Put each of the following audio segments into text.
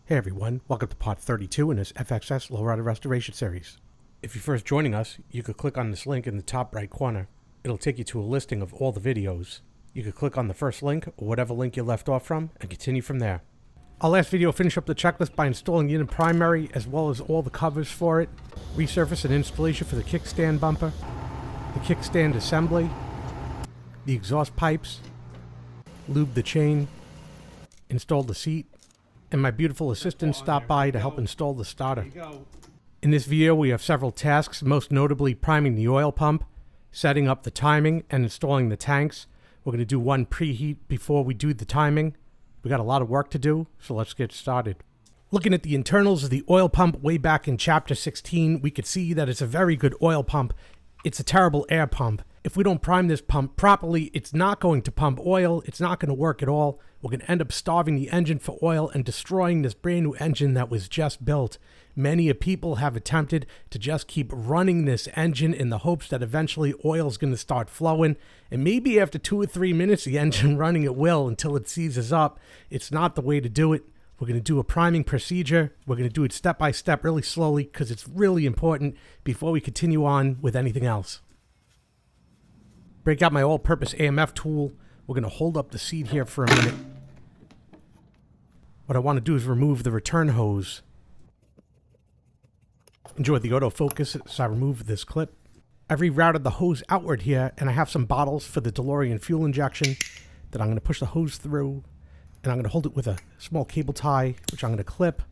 Hey everyone, welcome to part 32 in this FXS Lowrider Restoration Series. If you're first joining us, you could click on this link in the top right corner. It'll take you to a listing of all the videos. You could click on the first link, or whatever link you left off from, and continue from there. Our last video finished up the checklist by installing the unit primary, as well as all the covers for it, resurface and installation for the kickstand bumper, the kickstand assembly, the exhaust pipes, lubed the chain, installed the seat, and my beautiful assistant stopped by to help install the starter. In this video we have several tasks, most notably priming the oil pump, setting up the timing, and installing the tanks. We're going to do one preheat before we do the timing. We got a lot of work to do, so let's get started. Looking at the internals of the oil pump way back in chapter 16, we could see that it's a very good oil pump. It's a terrible air pump. If we don't prime this pump properly, it's not going to pump oil. It's not going to work at all. We're going to end up starving the engine for oil and destroying this brand new engine that was just built. Many people have attempted to just keep running this engine in the hopes that eventually oil is going to start flowing. And maybe after 2 or 3 minutes, the engine running at will until it seizes up. It's not the way to do it. We're going to do a priming procedure. We're going to do it step by step, really slowly, because it's really important before we continue on with anything else. Break out my all-purpose AMF tool. We're going to hold up the seat here for a minute. What I want to do is remove the return hose. Enjoy the autofocus as I remove this clip. I've rerouted the hose outward here, and I have some bottles for the DeLorean fuel injection that I'm going to push the hose through, and I'm going to hold it with a small cable tie, which I'm going to clip,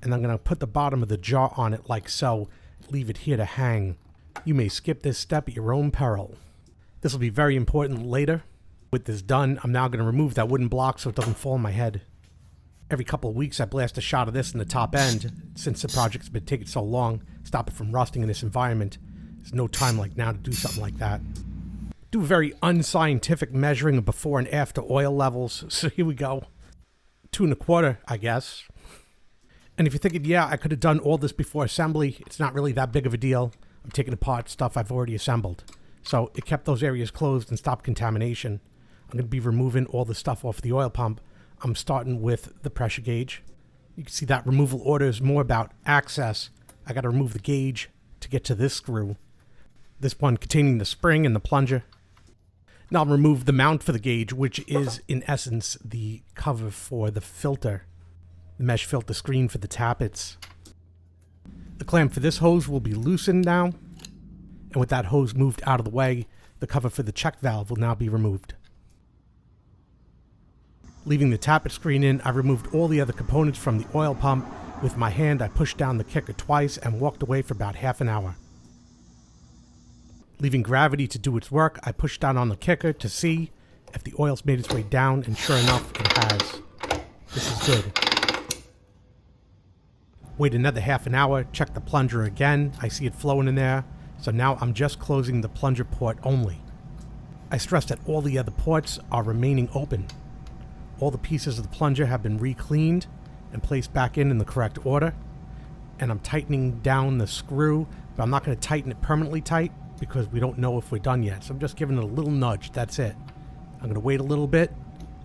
and I'm going to put the bottom of the jar on it like so. Leave it here to hang. You may skip this step at your own peril. This will be very important later. With this done, I'm now going to remove that wooden block so it doesn't fall on my head. Every couple of weeks I blast a shot of this in the top end. Since the project's been taking so long, stop it from rusting in this environment. There's no time like now to do something like that. Do a very unscientific measuring of before and after oil levels. So here we go. 2 1/4, I guess. And if you're thinking, yeah, I could have done all this before assembly, it's not really that big of a deal. I'm taking apart stuff I've already assembled. So it kept those areas closed and stopped contamination. I'm going to be removing all the stuff off the oil pump. I'm starting with the pressure gauge. You can see that removal order is more about access. I got to remove the gauge to get to this screw. This one containing the spring and the plunger. Now I'll remove the mount for the gauge, which is in essence the cover for the filter. The mesh filter screen for the tappets. The clamp for this hose will be loosened now. And with that hose moved out of the way, the cover for the check valve will now be removed. Leaving the tappet screen in, I removed all the other components from the oil pump. With my hand, I pushed down the kicker twice and walked away for about half an hour. Leaving gravity to do its work, I pushed down on the kicker to see if the oil's made its way down, and sure enough, it has. This is good. Wait another half an hour, check the plunger again. I see it flowing in there. So now I'm just closing the plunger port only. I stress that all the other ports are remaining open. All the pieces of the plunger have been re-cleaned and placed back in the correct order. And I'm tightening down the screw, but I'm not going to tighten it permanently tight because we don't know if we're done yet. So I'm just giving it a little nudge, that's it. I'm going to wait a little bit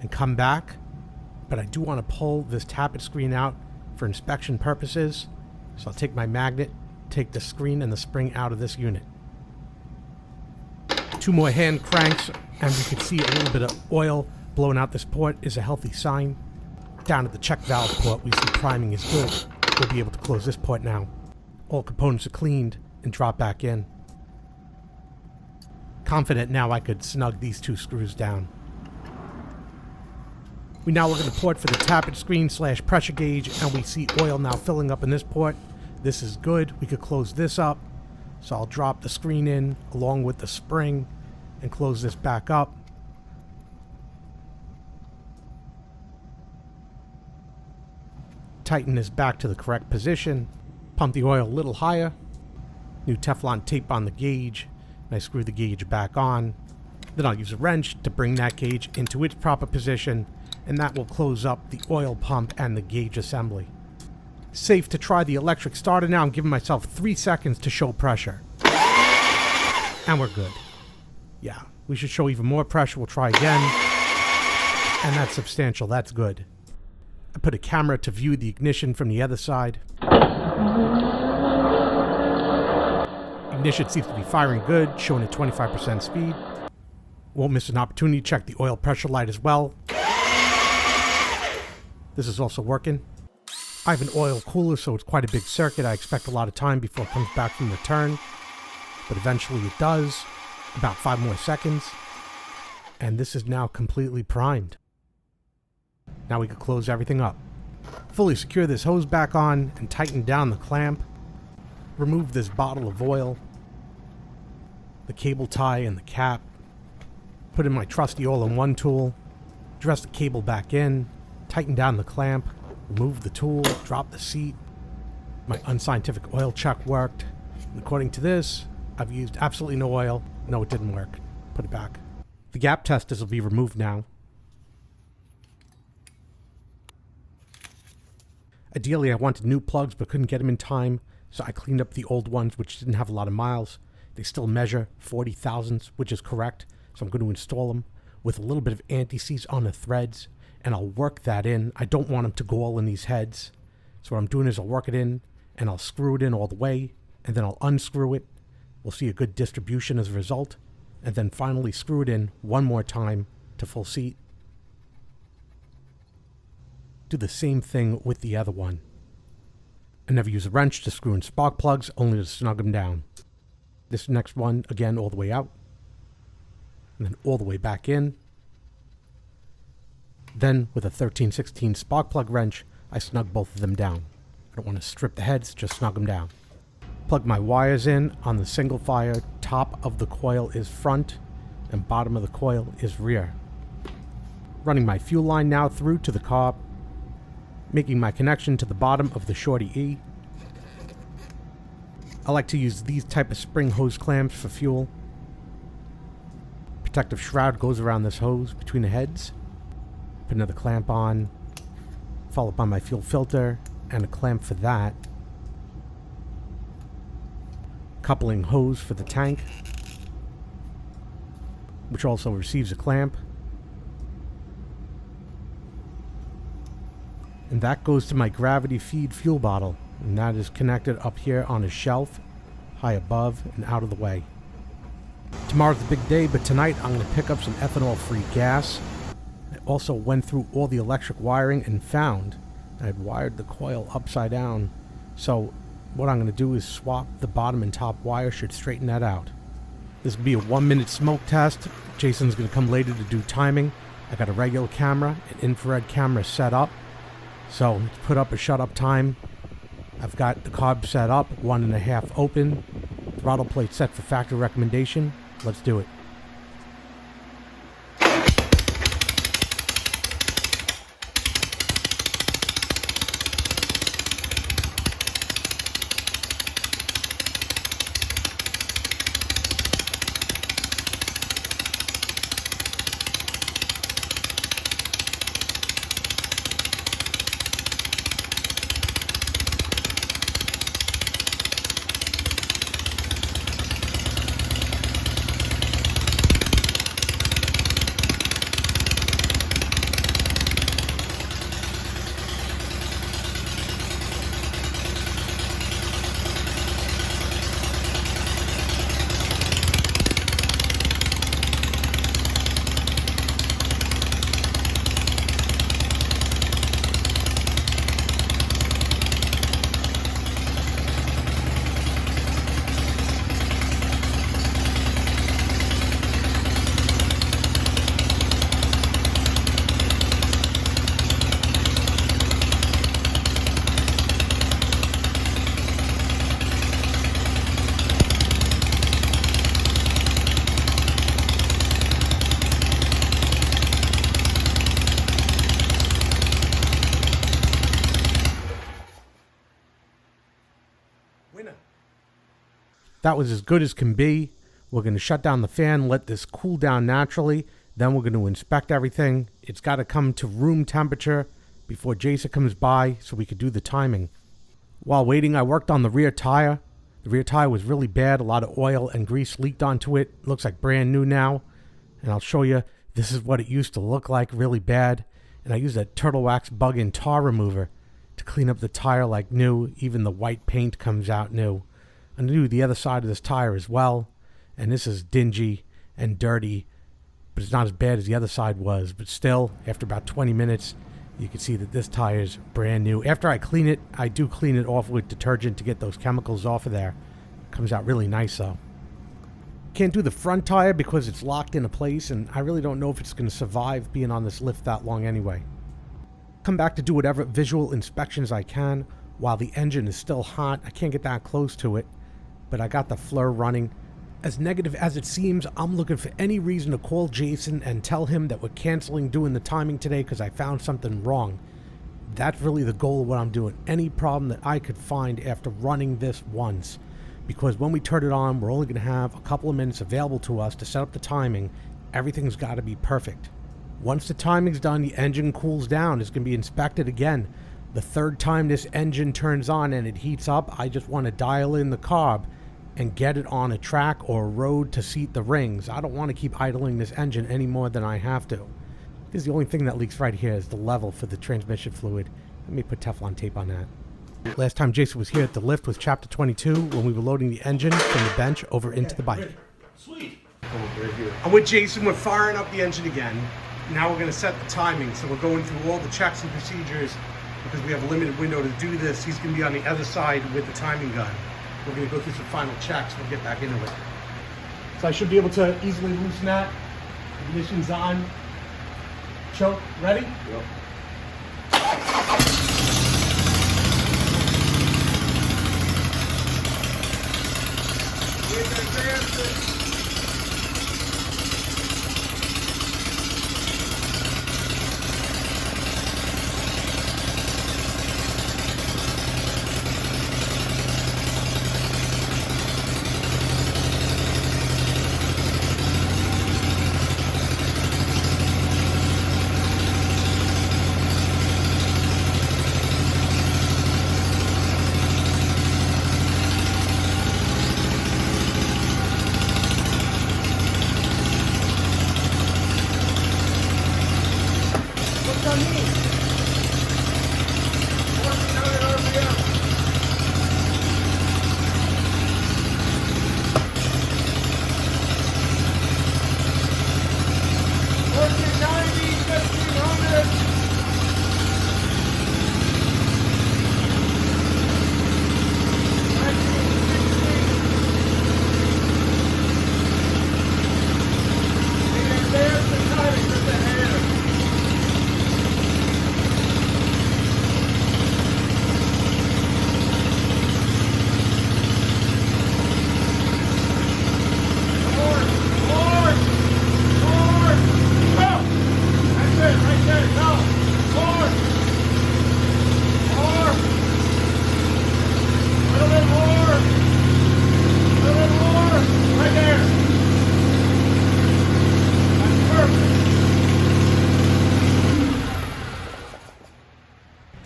and come back. But I do want to pull this tappet screen out for inspection purposes. So I'll take my magnet, take the screen and the spring out of this unit. 2 more hand cranks, and we can see a little bit of oil blowing out this port is a healthy sign. Down at the check valve port, we see priming is good. We'll be able to close this port now. All components are cleaned and drop back in. Confident now I could snug these 2 screws down. We now look at the port for the tappet screen / pressure gauge, and we see oil now filling up in this port. This is good. We could close this up. So I'll drop the screen in along with the spring and close this back up. Tighten this back to the correct position. Pump the oil a little higher. New Teflon tape on the gauge. And I screw the gauge back on. Then I'll use a wrench to bring that gauge into its proper position, and that will close up the oil pump and the gauge assembly. Safe to try the electric starter now. I'm giving myself 3 seconds to show pressure. And we're good. Yeah, we should show even more pressure. We'll try again. And that's substantial. That's good. I put a camera to view the ignition from the other side. Ignition seems to be firing good, showing at 25% speed. Won't miss an opportunity to check the oil pressure light as well. This is also working. I have an oil cooler, so it's quite a big circuit. I expect a lot of time before it comes back from return, but eventually it does. About 5 more seconds. And this is now completely primed. Now we can close everything up. Fully secure this hose back on and tighten down the clamp. Remove this bottle of oil, the cable tie and the cap. Put in my trusty all-in-one tool. Dress the cable back in. Tighten down the clamp. Remove the tool. Drop the seat. My unscientific oil check worked. And according to this, I've used absolutely no oil. No, it didn't work. Put it back. The gap testers will be removed now. Ideally, I wanted new plugs but couldn't get them in time, so I cleaned up the old ones which didn't have a lot of miles. They still measure 40 thousandths, which is correct, so I'm going to install them with a little bit of anti-seize on the threads, and I'll work that in. I don't want them to go all in these heads, so what I'm doing is I'll work it in, and I'll screw it in all the way, and then I'll unscrew it. We'll see a good distribution as a result, and then finally screw it in one more time to full seat. Do the same thing with the other one. I never use a wrench to screw in spark plugs, only to snug them down. This next one, again, all the way out, and then all the way back in. Then, with a 13/16 spark plug wrench, I snug both of them down. I don't want to strip the heads, just snug them down. Plug my wires in on the single fire. Top of the coil is front, and bottom of the coil is rear. Running my fuel line now through to the carb. Making my connection to the bottom of the Shorty E. I like to use these type of spring hose clamps for fuel. Protective shroud goes around this hose between the heads. Put another clamp on. Followed by my fuel filter and a clamp for that. Coupling hose for the tank, which also receives a clamp. And that goes to my gravity feed fuel bottle, and that is connected up here on a shelf, high above and out of the way. Tomorrow's the big day, but tonight I'm going to pick up some ethanol-free gas. I also went through all the electric wiring and found I had wired the coil upside down, so what I'm going to do is swap the bottom and top wire, should straighten that out. This will be a 1-minute smoke test. Jason's going to come later to do timing. I got a regular camera, an infrared camera set up. So let's put up a shut-up time. I've got the carb set up, 1.5 open. Throttle plate set for factory recommendation. Let's do it. That was as good as can be. We're going to shut down the fan, let this cool down naturally. Then we're going to inspect everything. It's got to come to room temperature before Jason comes by so we could do the timing. While waiting, I worked on the rear tire. The rear tire was really bad. A lot of oil and grease leaked onto it. Looks like brand new now. And I'll show you, this is what it used to look like, really bad. and I used a Turtle Wax bug-in tar remover to clean up the tire like new. Even the white paint comes out new. I knew the other side of this tire as well, and this is dingy and dirty, but it's not as bad as the other side was. But still, after about 20 minutes, you can see that this tire is brand new. After I clean it, I do clean it off with detergent to get those chemicals off of there. Comes out really nice though. Can't do the front tire because it's locked into place, and I really don't know if it's going to survive being on this lift that long anyway. Come back to do whatever visual inspections I can while the engine is still hot. I can't get that close to it, but I got the FLIR running. As negative as it seems, I'm looking for any reason to call Jason and tell him that we're canceling doing the timing today because I found something wrong. That's really the goal of what I'm doing. Any problem that I could find after running this once. Because when we turn it on, we're only going to have a couple of minutes available to us to set up the timing. Everything's got to be perfect. Once the timing's done, the engine cools down. It's going to be inspected again. The third time this engine turns on and it heats up, I just want to dial in the carb and get it on a track or a road to seat the rings. I don't want to keep idling this engine any more than I have to. Because the only thing that leaks right here is the level for the transmission fluid. Let me put Teflon tape on that. Last time Jason was here at the lift was chapter 22 when we were loading the engine from the bench over into the bike. Sweet. I'm with Jason. We're firing up the engine again. Now we're going to set the timing. So we're going through all the checks and procedures because we have a limited window to do this. He's going to be on the other side with the timing gun. We're going to go through some final checks. We'll get back into it. So I should be able to easily loosen that. Ignition's on. Choke. Ready? Yep.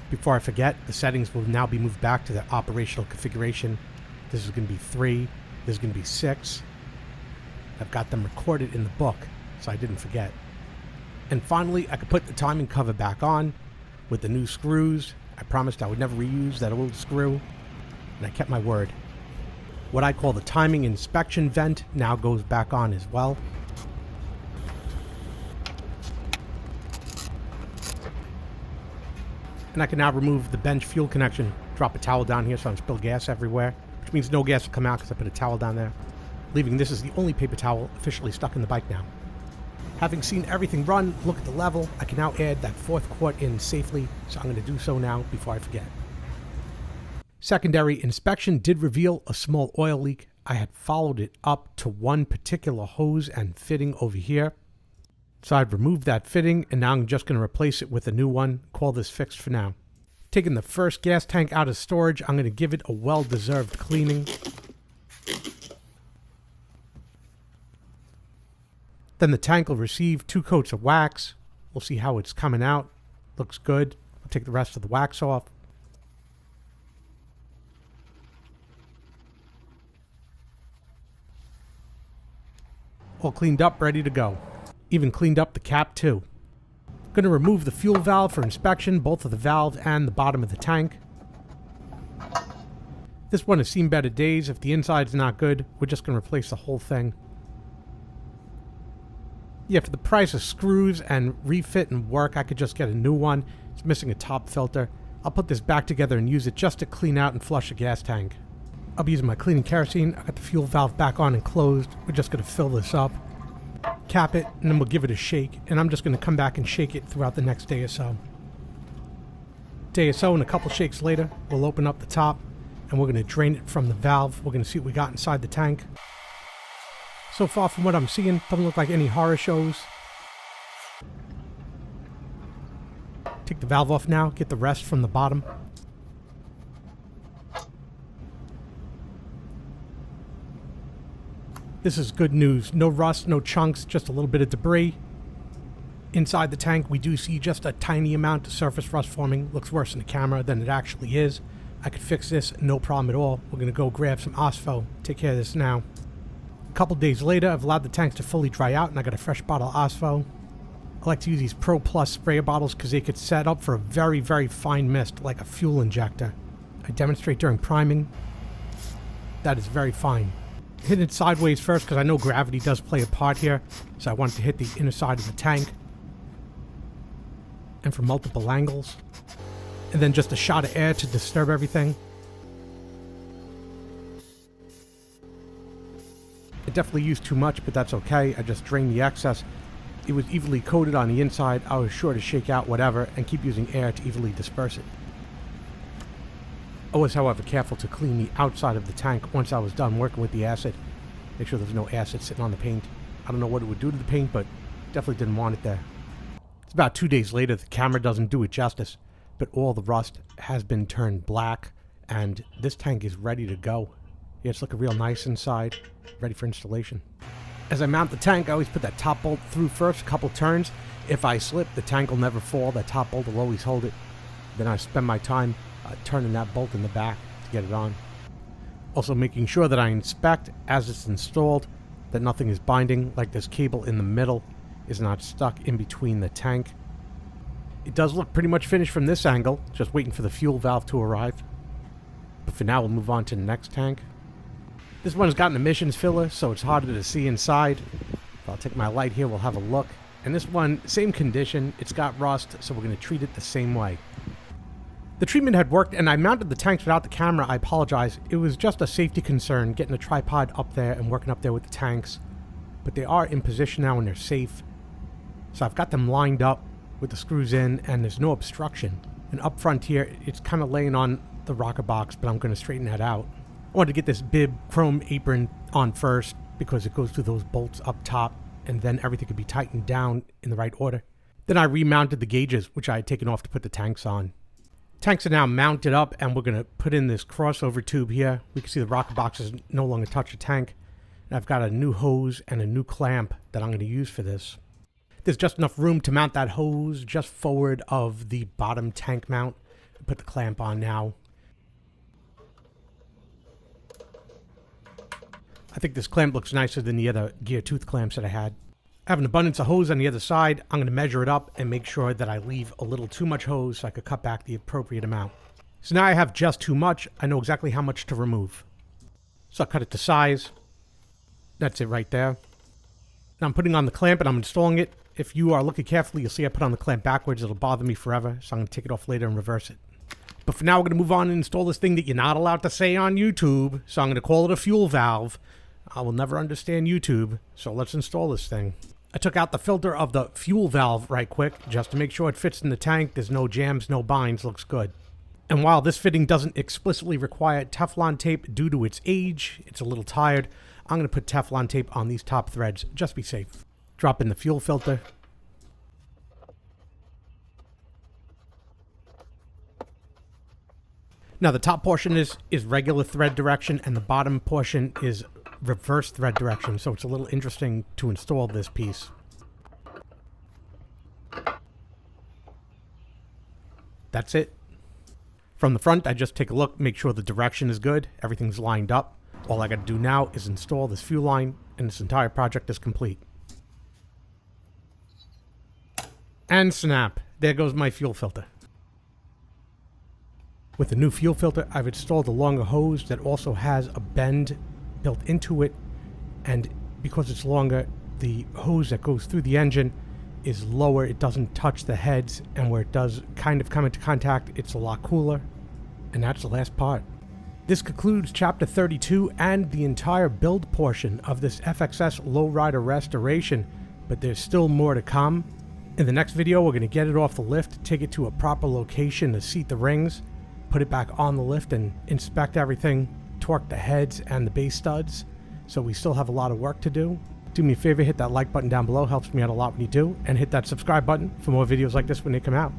Before I forget, the settings will now be moved back to the operational configuration. This is going to be 3. This is going to be 6. I've got them recorded in the book, so I didn't forget. And finally, I could put the timing cover back on with the new screws. I promised I would never reuse that old screw, and I kept my word. What I call the timing inspection vent now goes back on as well. And I can now remove the bench fuel connection, drop a towel down here so I don't spill gas everywhere, which means no gas will come out because I put a towel down there, leaving this as the only paper towel officially stuck in the bike now. Having seen everything run, look at the level, I can now add that 4th quart in safely, so I'm going to do so now before I forget. Secondary inspection did reveal a small oil leak. I had followed it up to one particular hose and fitting over here. So I've removed that fitting, and now I'm just going to replace it with a new one. Call this fixed for now. Taking the first gas tank out of storage, I'm going to give it a well-deserved cleaning. Then the tank will receive 2 coats of wax. We'll see how it's coming out. Looks good. I'll take the rest of the wax off. All cleaned up, ready to go. Even cleaned up the cap too. Going to remove the fuel valve for inspection, both of the valve and the bottom of the tank. This one has seen better days. If the inside's not good, we're just going to replace the whole thing. Yeah, for the price of screws and refit and work, I could just get a new one. It's missing a top filter. I'll put this back together and use it just to clean out and flush the gas tank. I'll be using my cleaning kerosene. I got the fuel valve back on and closed. We're just going to fill this up, cap it, and then we'll give it a shake. And I'm just going to come back and shake it throughout the next day or so. Day or so and a couple shakes later, we'll open up the top and we're going to drain it from the valve. We're going to see what we got inside the tank. So far from what I'm seeing, doesn't look like any horror shows. Take the valve off now, get the rest from the bottom. This is good news. No rust, no chunks, just a little bit of debris. Inside the tank, we do see just a tiny amount of surface rust forming. Looks worse in the camera than it actually is. I could fix this, no problem at all. We're going to go grab some OSFO, take care of this now. A couple days later, I've allowed the tanks to fully dry out and I got a fresh bottle of OSFO. I like to use these Pro Plus sprayer bottles because they could set up for a very, very fine mist, like a fuel injector. I demonstrate during priming. That is very fine. Hit it sideways first because I know gravity does play a part here, so I wanted to hit the inner side of the tank. And from multiple angles. And then just a shot of air to disturb everything. I definitely used too much, but that's okay. I just drained the excess. It was evenly coated on the inside. I was sure to shake out whatever and keep using air to evenly disperse it. I was, however, careful to clean the outside of the tank once I was done working with the acid. Make sure there's no acid sitting on the paint. I don't know what it would do to the paint, but definitely didn't want it there. It's about 2 days later. The camera doesn't do it justice, but all the rust has been turned black, and this tank is ready to go. Yeah, it's looking real nice inside, ready for installation. As I mount the tank, I always put that top bolt through first, a couple turns. If I slip, the tank will never fall. That top bolt will always hold it. Then I spend my time turning that bolt in the back to get it on. Also making sure that I inspect as it's installed, that nothing is binding, like this cable in the middle is not stuck in between the tank. It does look pretty much finished from this angle, just waiting for the fuel valve to arrive. But for now, we'll move on to the next tank. This one's got an emissions filler, so it's harder to see inside. I'll take my light here, we'll have a look. And this one, same condition, it's got rust, so we're going to treat it the same way. The treatment had worked, and I mounted the tanks without the camera. I apologize. It was just a safety concern, getting a tripod up there and working up there with the tanks. But they are in position now and they're safe. So I've got them lined up with the screws in, and there's no obstruction. And up front here, it's kind of laying on the rocker box, but I'm going to straighten that out. I wanted to get this bib chrome apron on first because it goes through those bolts up top, and then everything could be tightened down in the right order. Then I remounted the gauges, which I had taken off to put the tanks on. Tanks are now mounted up, and we're going to put in this crossover tube here. We can see the rocker boxes no longer touch the tank. And I've got a new hose and a new clamp that I'm going to use for this. There's just enough room to mount that hose just forward of the bottom tank mount. Put the clamp on now. I think this clamp looks nicer than the other gear tooth clamps that I had. I have an abundance of hose on the other side. I'm going to measure it up and make sure that I leave a little too much hose so I could cut back the appropriate amount. So now I have just too much. I know exactly how much to remove. So I'll cut it to size. That's it right there. Now I'm putting on the clamp and I'm installing it. If you are looking carefully, you'll see I put on the clamp backwards. It'll bother me forever, so I'm going to take it off later and reverse it. But for now, we're going to move on and install this thing that you're not allowed to say on YouTube. So I'm going to call it a fuel valve. I will never understand YouTube, so let's install this thing. I took out the filter of the fuel valve right quick, just to make sure it fits in the tank. There's no jams, no binds, looks good. And while this fitting doesn't explicitly require Teflon tape due to its age, it's a little tired, I'm going to put Teflon tape on these top threads, just to be safe. Drop in the fuel filter. Now the top portion is regular thread direction, and the bottom portion is reverse thread direction, so it's a little interesting to install this piece. That's it. From the front, I just take a look, make sure the direction is good, everything's lined up. All I got to do now is install this fuel line, and this entire project is complete. And snap. There goes my fuel filter. With the new fuel filter, I've installed a longer hose that also has a bend built into it, and because it's longer, the hose that goes through the engine is lower. It doesn't touch the heads, and where it does kind of come into contact, it's a lot cooler. And that's the last part. This concludes Chapter 32 and the entire build portion of this FXS lowrider restoration, but there's still more to come. In the next video, we're going to get it off the lift, take it to a proper location to seat the rings, put it back on the lift and inspect everything, torque the heads and the base studs. So we still have a lot of work to do. Do me a favor, hit that like button down below, helps me out a lot when you do, and hit that subscribe button for more videos like this when they come out.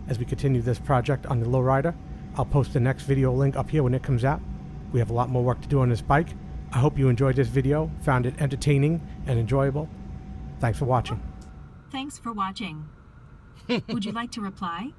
As we continue this project on the lowrider, I'll post the next video link up here when it comes out. We have a lot more work to do on this bike. I hope you enjoyed this video, found it entertaining and enjoyable. Thanks for watching. Thanks for watching. Would you like to reply?